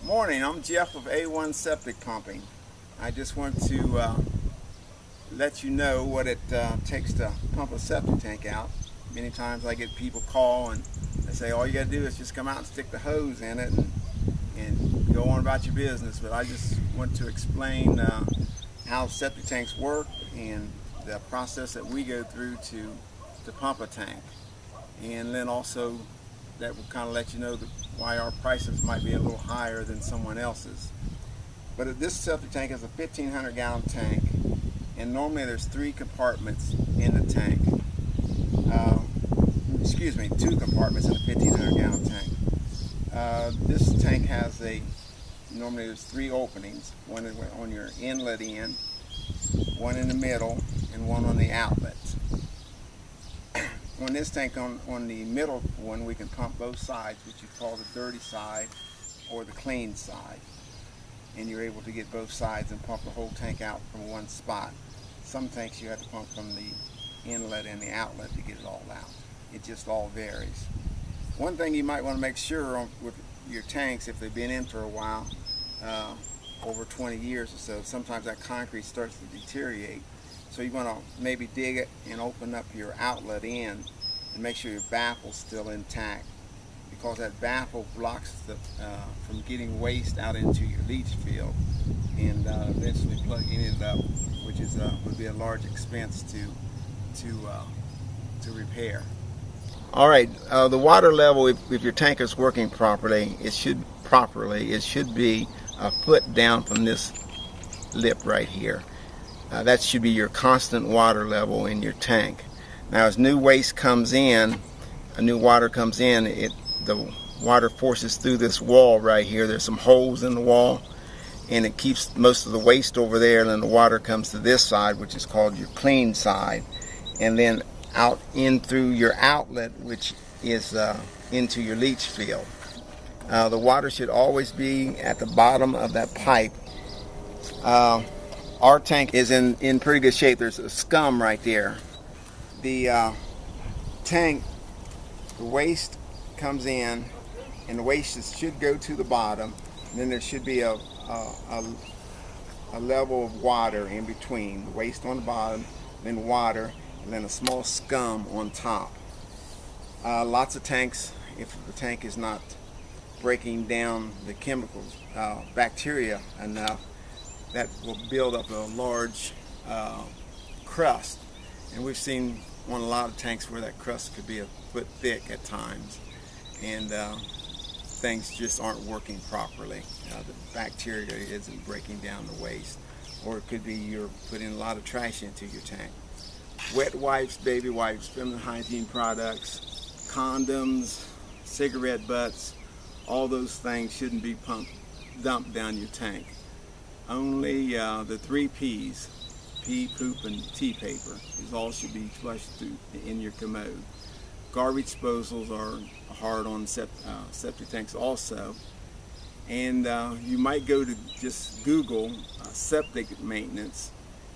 Morning, I'm Jeff of A1 Septic Pumping. I just want to let you know what it takes to pump a septic tank out. Many times I get people call and they say all you got to do is just come out and stick the hose in it and go on about your business. But I just want to explain how septic tanks work and the process that we go through to pump a tank. And then also that will kind of let you know why our prices might be a little higher than someone else's. But this septic tank is a 1,500 gallon tank, and normally there's 3 compartments in the tank. Excuse me, 2 compartments in a 1,500 gallon tank. This tank has normally there's 3 openings, one on your inlet end, one in the middle, and one on the outlet. On this tank, on the middle one, we can pump both sides, which you call the dirty side or the clean side. And you're able to get both sides and pump the whole tank out from one spot. Some tanks you have to pump from the inlet and the outlet to get it all out. It just all varies. One thing you might want to make sure with your tanks, if they've been in for a while, over 20 years or so, sometimes that concrete starts to deteriorate. So you want to maybe dig it and open up your outlet end and make sure your baffle's still intact, because that baffle blocks from getting waste out into your leach field and eventually plugging it up, which would be a large expense to repair. All right, the water level, if your tank is working properly, it should be a foot down from this lip right here. That should be your constant water level in your tank. Now as new waste comes in, new water comes in, the water forces through this wall right here. There's some holes in the wall, and it keeps most of the waste over there, and then the water comes to this side, which is called your clean side, and then out in through your outlet, which is into your leach field. The water should always be at the bottom of that pipe. Our tank is in pretty good shape. There's a scum right there. The tank, the waste comes in, and the waste should go to the bottom, and then there should be a level of water in between. The waste on the bottom, then water, and then a small scum on top. Lots of tanks, if the tank is not breaking down the chemicals, bacteria enough, that will build up a large crust. And we've seen on a lot of tanks where that crust could be a foot thick at times, and things just aren't working properly. The bacteria isn't breaking down the waste, or it could be you're putting a lot of trash into your tank. Wet wipes, baby wipes, feminine hygiene products, condoms, cigarette butts, all those things shouldn't be dumped down your tank. Only the 3 P's, pee, poop, and tea paper, is all should be flushed through in your commode. Garbage disposals are hard on septic tanks also. And you might go to just Google septic maintenance,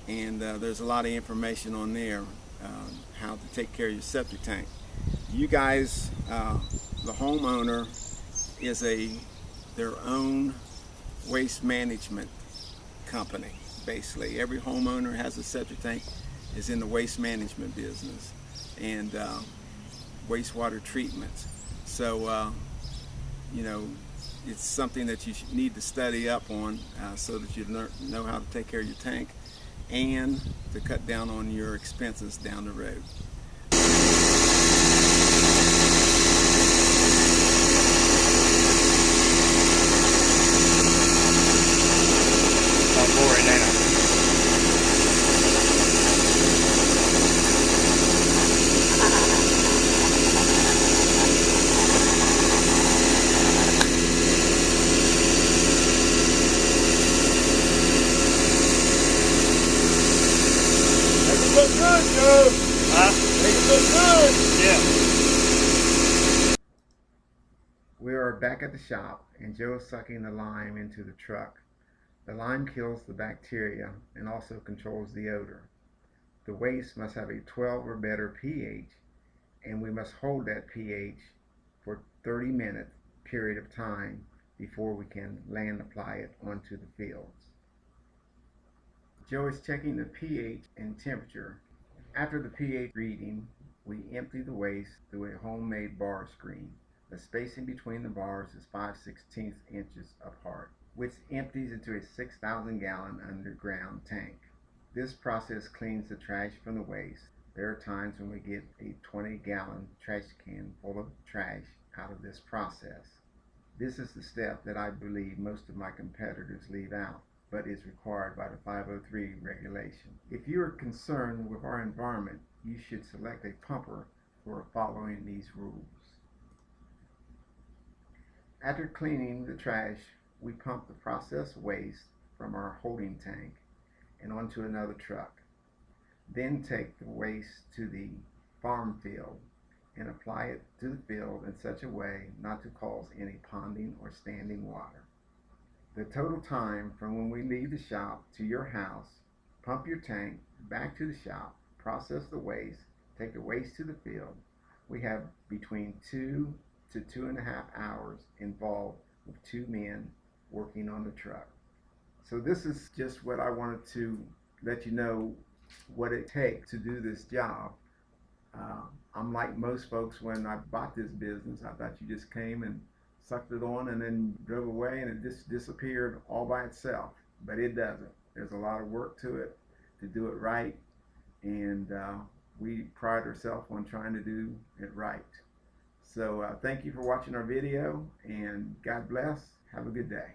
and there's a lot of information on there how to take care of your septic tank. You guys, the homeowner is their own waste management company. Basically, every homeowner has a septic tank, is in the waste management business and wastewater treatment. So, you know, it's something that you need to study up on so that you know how to take care of your tank and to cut down on your expenses down the road. Look good, Joe. Huh? Make it look good. Yeah. We are back at the shop, and Joe is sucking the lime into the truck. The lime kills the bacteria and also controls the odor. The waste must have a 12 or better pH, and we must hold that pH for 30 minute period of time before we can land apply it onto the fields. Joe is checking the pH and temperature. After the pH reading, we empty the waste through a homemade bar screen. The spacing between the bars is 5/16 inches apart, which empties into a 6,000 gallon underground tank. This process cleans the trash from the waste. There are times when we get a 20-gallon trash can full of trash out of this process. This is the step that I believe most of my competitors leave out, but is required by the 503 regulation. If you are concerned with our environment, you should select a pumper for following these rules. After cleaning the trash, we pump the processed waste from our holding tank and onto another truck. Then take the waste to the farm field and apply it to the field in such a way not to cause any ponding or standing water. The total time from when we leave the shop to your house, pump your tank, back to the shop, process the waste, take the waste to the field, we have between 2 to 2.5 hours involved with 2 men working on the truck. So this is just what I wanted to let you know what it takes to do this job. I'm like most folks. When I bought this business, I thought you just came and sucked it on and then drove away and it just disappeared all by itself, but it doesn't. There's a lot of work to it to do it right, and we pride ourselves on trying to do it right. So thank you for watching our video, and God bless. Have a good day.